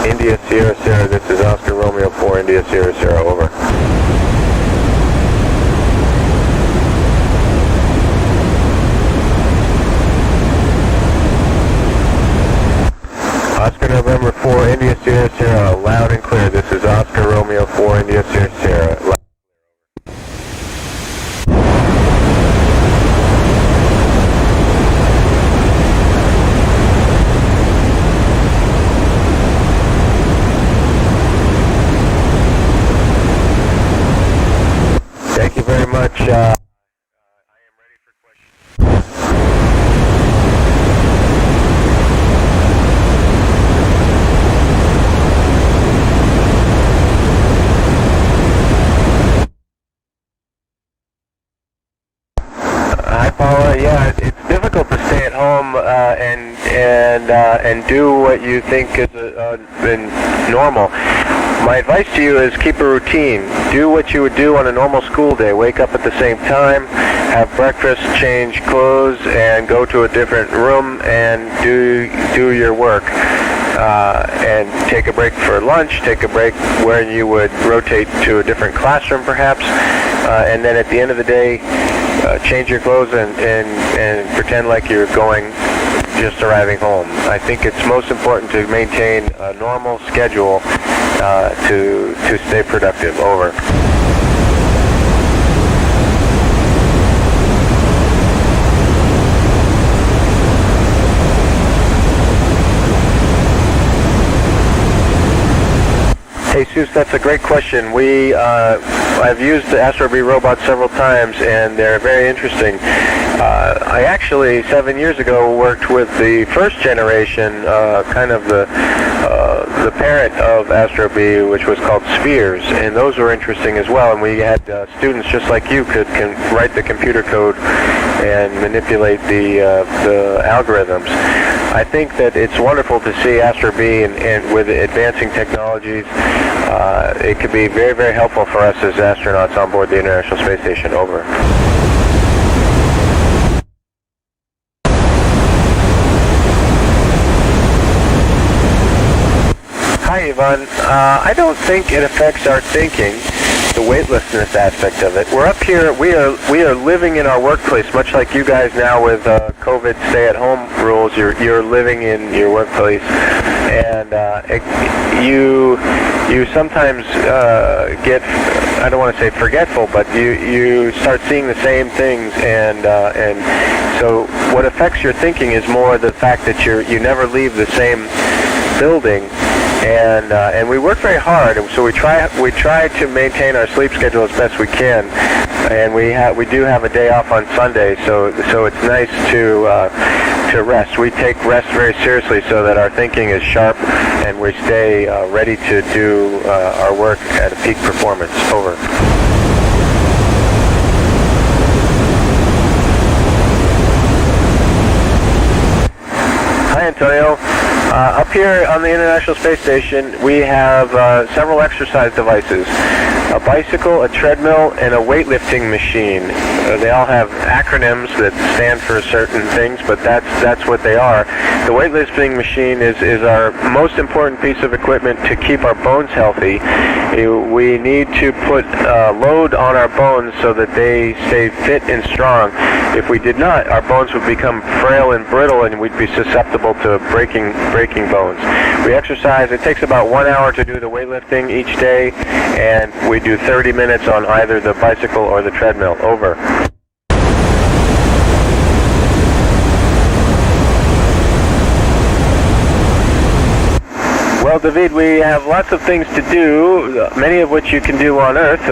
India Sierra Sierra, this is Oscar Romeo 4, India Sierra Sierra, over. Oscar November 4, India Sierra Sierra, loud and clear. This is Oscar Romeo 4, India Sierra Sierra. Thank you very much. I am ready for questions. Hi, Paula. Yeah, it's difficult to stay at home and do what you think is normal. My advice to you is keep a routine. Do what you would do on a normal school day. Wake up at the same time, have breakfast, change clothes, and go to a different room and do your work. And take a break for lunch, take a break where you would rotate to a different classroom perhaps, and then at the end of the day, change your clothes and pretend like you're just arriving home. I think it's most important to maintain a normal schedule to stay productive. Over. Hey, Seuss, that's a great question. I've used the Astro B robots several times, and they're very interesting. I actually, 7 years ago, worked with the first generation, kind of the parent of Astro B, which was called Spheres, and those were interesting as well. And we had students just like you can write the computer code and manipulate the algorithms. I think that it's wonderful to see Astro B and with advancing technologies. It could be very, very helpful for us as astronauts on board the International Space Station. Over. Hi, Yvonne. I don't think it affects our thinking, the weightlessness aspect of it. We're up here, we are living in our workplace, much like you guys now with COVID stay-at-home rules. You're living in your workplace, and you sometimes get, I don't want to say forgetful, but you start seeing the same things, and so what affects your thinking is more the fact that you never leave the same building. And we work very hard, and so we try to maintain our sleep schedule as best we can, and we do have a day off on Sunday, so it's nice to rest. We take rest very seriously so that our thinking is sharp and we stay ready to do our work at a peak performance. Over. Hi, Antonio. Up here on the International Space Station, we have several exercise devices. A bicycle, a treadmill, and a weightlifting machine. They all have acronyms that stand for certain things, but that's what they are. The weightlifting machine is our most important piece of equipment to keep our bones healthy. We need to put load on our bones so that they stay fit and strong. If we did not, our bones would become frail and brittle, and we'd be susceptible to breaking bones. We exercise. It takes about 1 hour to do the weightlifting each day, and we do 30 minutes on either the bicycle or the treadmill. Over. Well, David, we have lots of things to do, many of which you can do on Earth.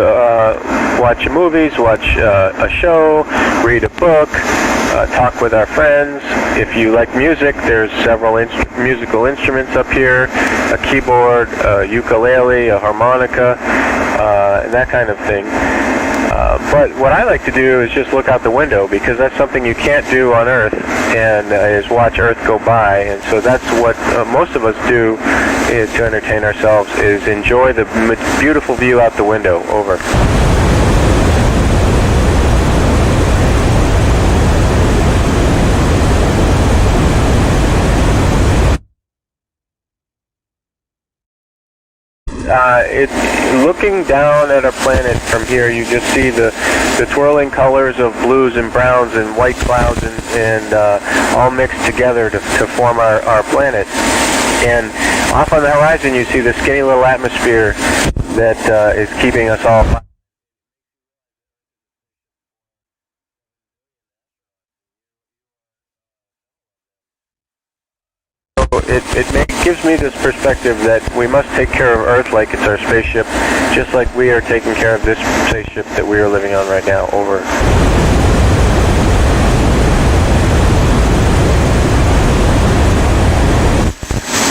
Watch movies, watch a show, read a book, talk with our friends. If you like music, there's several musical instruments up here, a keyboard, a ukulele, a harmonica, and that kind of thing. But what I like to do is just look out the window, because that's something you can't do on Earth, and is watch Earth go by. And so that's what most of us do to entertain ourselves, is enjoy the beautiful view out the window. Over. looking down at our planet from here, you just see the twirling colors of blues and browns and white clouds and all mixed together to form our planet. And off on the horizon, you see the skinny little atmosphere that is keeping us all. It gives me this perspective that we must take care of Earth like it's our spaceship, just like we are taking care of this spaceship that we are living on right now. Over.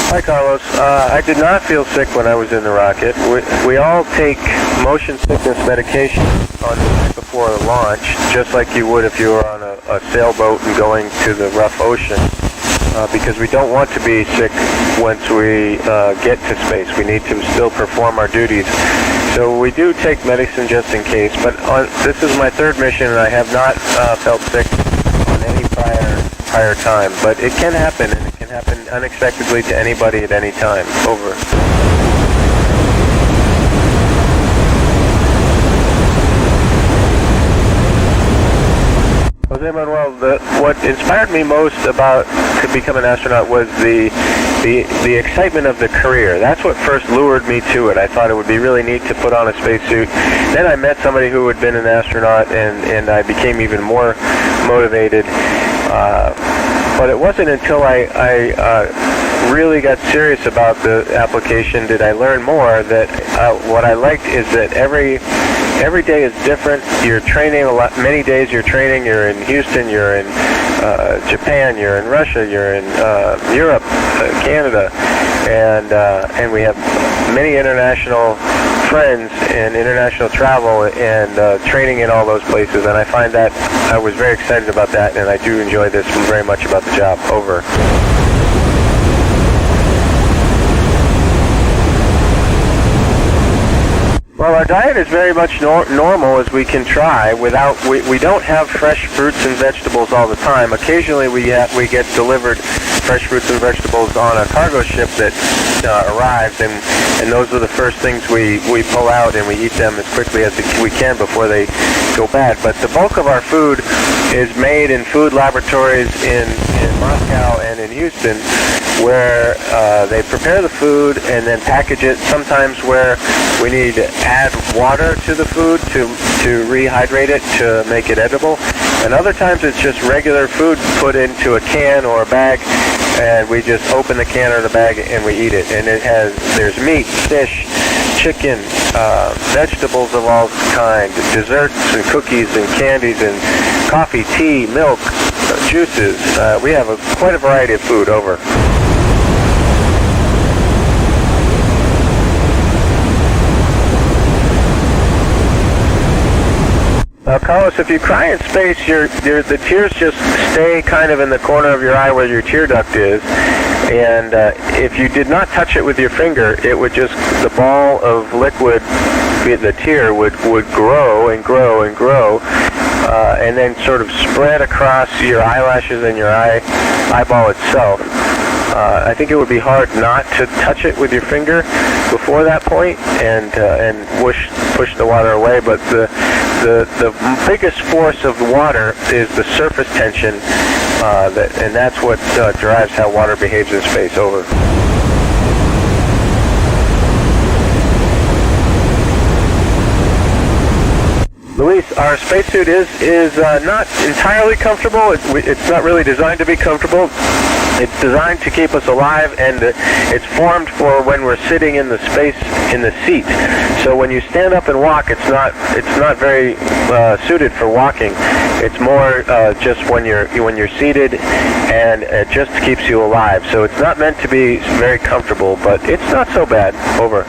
Hi, Carlos. I did not feel sick when I was in the rocket. We all take motion sickness medication on the night before the launch, just like you would if you were on a sailboat and going to the rough ocean. Because we don't want to be sick once we get to space. We need to still perform our duties. So we do take medicine just in case, but this is my third mission and I have not felt sick on any prior time. But it can happen, and it can happen unexpectedly to anybody at any time. Over. Jose Manuel, what inspired me most about to become an astronaut was the excitement of the career. That's what first lured me to it. I thought it would be really neat to put on a spacesuit. Then I met somebody who had been an astronaut, and I became even more motivated. But it wasn't until I really got serious about the application did I learn more that what I liked is that every day is different. You're training a lot. Many days you're training. You're in Houston. You're in Japan. You're in Russia. You're in Europe, Canada, and we have many international friends and international travel and training in all those places. And I find that I was very excited about that, and I do enjoy this very much about the job. Over. Well, our diet is very much normal as we can try. We don't have fresh fruits and vegetables all the time. Occasionally we get delivered fresh fruits and vegetables on a cargo ship that arrives, and those are the first things we pull out, and we eat them as quickly as we can before they go bad. But the bulk of our food is made in food laboratories in Moscow and in Houston, where they prepare the food and then package it, sometimes where we need to add water to the food to rehydrate it to make it edible, and other times it's just regular food put into a can or a bag, and we just open the can or the bag and we eat it. And there's meat, fish, chicken, vegetables of all kinds, desserts and cookies and candies and coffee, tea, milk, juices. We have quite a variety of food. Over. Carlos, if you cry in space, the tears just stay kind of in the corner of your eye where your tear duct is, and if you did not touch it with your finger, it would just, the ball of liquid, the tear would grow and grow and grow, and then sort of spread across your eyelashes and your eyeball itself. I think it would be hard not to touch it with your finger before that point and push the water away. But the biggest force of the water is the surface tension, and that's what drives how water behaves in space. Over. Luis, our spacesuit is not entirely comfortable. It's not really designed to be comfortable. It's designed to keep us alive, and it's formed for when we're sitting in the space in the seat. So when you stand up and walk, it's not very suited for walking. It's more just when you're seated, and it just keeps you alive. So it's not meant to be very comfortable, but it's not so bad. Over.